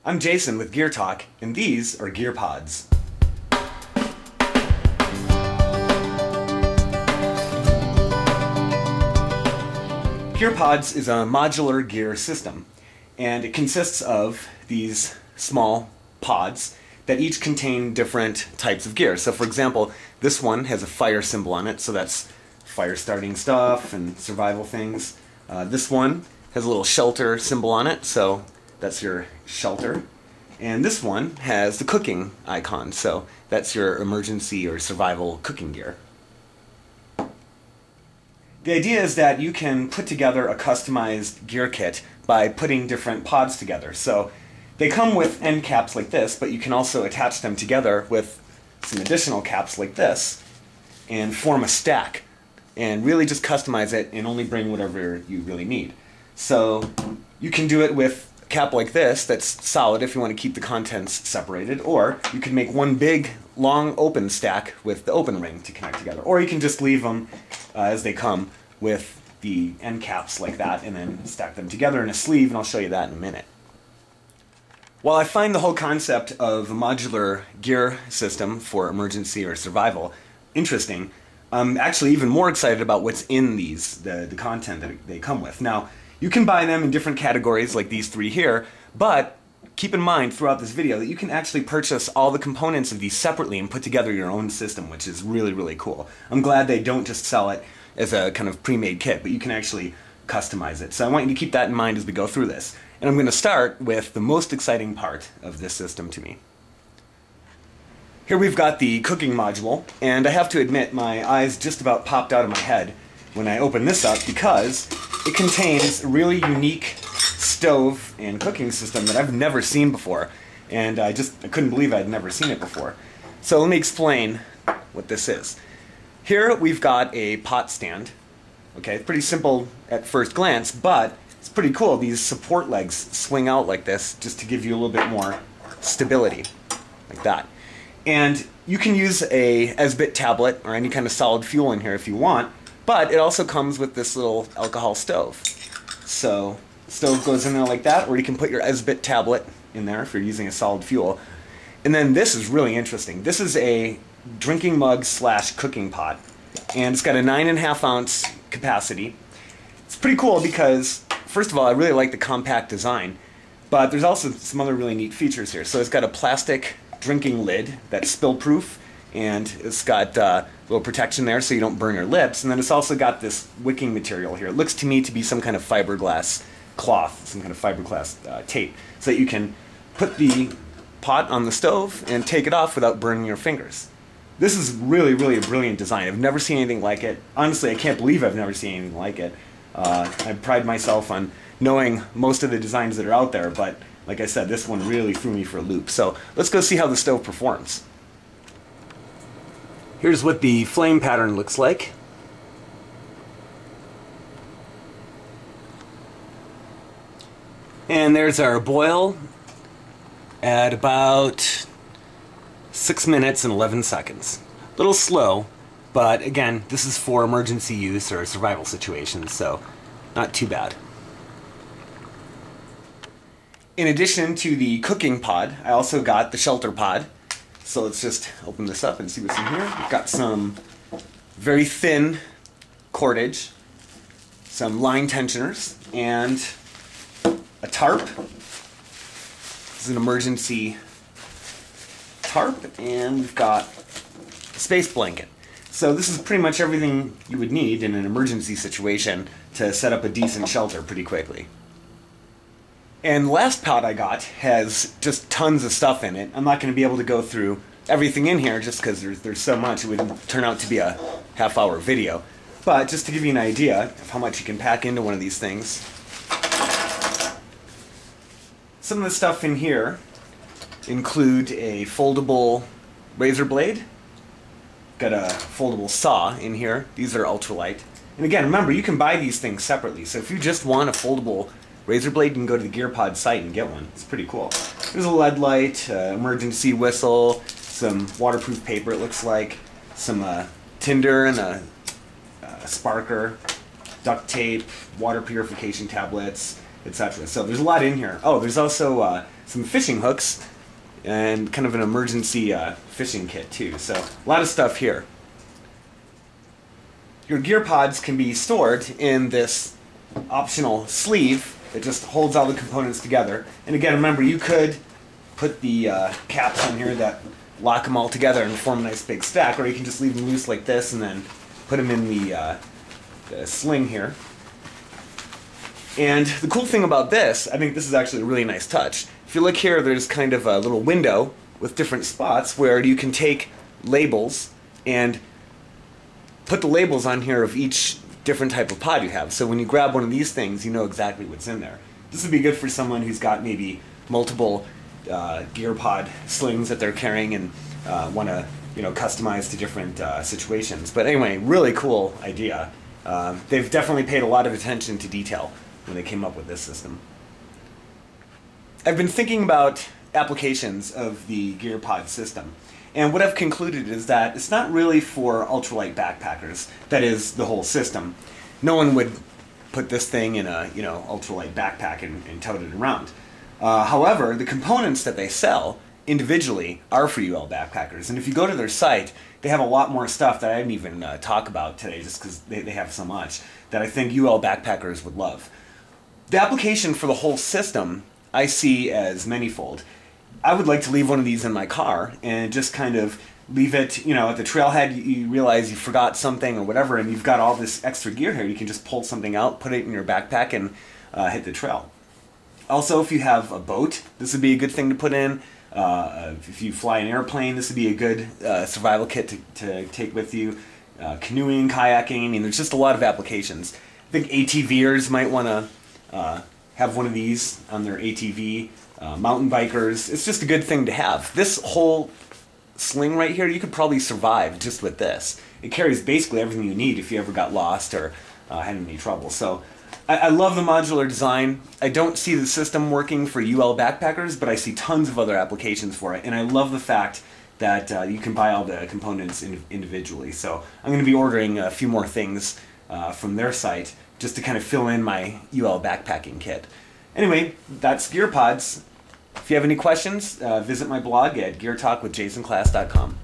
I'm Jason with Gear Talk, and these are Gear Pods. Gear Pods is a modular gear system, and it consists of these small pods that each contain different types of gear. So for example, this one has a fire symbol on it, so that's fire starting stuff and survival things. This one has a little shelter symbol on it, so that's your shelter. And this one has the cooking icon, so that's your emergency or survival cooking gear. The idea is that you can put together a customized gear kit by putting different pods together. So they come with end caps like this, but you can also attach them together with some additional caps like this and form a stack and really just customize it and only bring whatever you really need. So you can do it with a cap like this that's solid if you want to keep the contents separated, or you can make one big long open stack with the open ring to connect together, or you can just leave them as they come with the end caps like that and then stack them together in a sleeve, and I'll show you that in a minute. While I find the whole concept of a modular gear system for emergency or survival interesting, I'm actually even more excited about what's in these, the content that they come with. Now, you can buy them in different categories like these three here, but keep in mind throughout this video that you can actually purchase all the components of these separately and put together your own system, which is really, really cool. I'm glad they don't just sell it as a kind of pre-made kit, but you can actually customize it. So I want you to keep that in mind as we go through this. And I'm going to start with the most exciting part of this system to me. Here we've got the cooking module, and I have to admit my eyes just about popped out of my head when I opened this up because it contains a really unique stove and cooking system that I've never seen before, and I couldn't believe I'd never seen it before. So let me explain what this is. Here we've got a pot stand. Okay, it's pretty simple at first glance, but it's pretty cool. These support legs swing out like this just to give you a little bit more stability, like that. And you can use a Esbit tablet or any kind of solid fuel in here if you want, but it also comes with this little alcohol stove. So the stove goes in there like that, or you can put your Esbit tablet in there if you're using a solid fuel. And then this is really interesting. This is a drinking mug slash cooking pot, and it's got a 9.5 ounce capacity. It's pretty cool because, first of all, I really like the compact design, but there's also some other really neat features here. So it's got a plastic drinking lid that's spill proof, and it's got a little protection there so you don't burn your lips, and then it's also got this wicking material here. It looks to me to be some kind of fiberglass cloth, some kind of fiberglass tape, so that you can put the pot on the stove and take it off without burning your fingers. This is really, really a brilliant design. I've never seen anything like it. Honestly, I can't believe I've never seen anything like it. I pride myself on knowing most of the designs that are out there, but like I said, this one really threw me for a loop. So let's go see how the stove performs. Here's what the flame pattern looks like. And there's our boil at about 6 minutes and 11 seconds. A little slow, but again, this is for emergency use or survival situations, so not too bad. In addition to the cooking pod, I also got the shelter pod. So let's just open this up and see what's in here. We've got some very thin cordage, some line tensioners, and a tarp. This is an emergency tarp, and we've got a space blanket. So this is pretty much everything you would need in an emergency situation to set up a decent shelter pretty quickly. And the last pod I got has just tons of stuff in it. I'm not going to be able to go through everything in here just because there's so much. It would turn out to be a half-hour video. But just to give you an idea of how much you can pack into one of these things, some of the stuff in here include a foldable razor blade, got a foldable saw in here. These are ultralight. And again, remember, you can buy these things separately. So if you just want a foldable razor blade, you can go to the GearPod site and get one. It's pretty cool. There's a LED light, emergency whistle, some waterproof paper it looks like, some tinder and a sparker, duct tape, water purification tablets, etc. So there's a lot in here. Oh, there's also some fishing hooks, and kind of an emergency fishing kit too. So a lot of stuff here. Your gear pods can be stored in this optional sleeve that just holds all the components together. And again, remember, you could put the caps on here that lock them all together and form a nice big stack, or you can just leave them loose like this and then put them in the sling here. And the cool thing about this, I think this is actually a really nice touch. If you look here, there's kind of a little window with different spots where you can take labels and put the labels on here of each different type of pod you have. So when you grab one of these things, you know exactly what's in there. This would be good for someone who's got maybe multiple gear pod slings that they're carrying and want to, customize to different situations. But anyway, really cool idea. They've definitely paid a lot of attention to detail when they came up with this system. I've been thinking about applications of the GearPod system. And what I've concluded is that it's not really for ultralight backpackers. That is, the whole system. No one would put this thing in a ultralight backpack and tote it around. However, the components that they sell individually are for UL backpackers. And if you go to their site, they have a lot more stuff that I didn't even talk about today, just because they have so much that I think UL backpackers would love. The application for the whole system I see as manyfold. I would like to leave one of these in my car and just kind of leave it, at the trailhead. You realize you forgot something or whatever, and you've got all this extra gear here. You can just pull something out, put it in your backpack, and hit the trail. Also, if you have a boat, this would be a good thing to put in. If you fly an airplane, this would be a good survival kit to take with you. Canoeing, kayaking, I mean, there's just a lot of applications. I think ATVers might want to have one of these on their ATV. Mountain bikers, it's just a good thing to have. This whole sling right here, you could probably survive just with this. It carries basically everything you need if you ever got lost or had any trouble. So I love the modular design. I don't see the system working for UL backpackers, but I see tons of other applications for it. And I love the fact that you can buy all the components individually. So I'm going to be ordering a few more things from their site just to kind of fill in my UL backpacking kit. Anyway, that's GearPods. If you have any questions, visit my blog at geartalkwithjasonclass.com.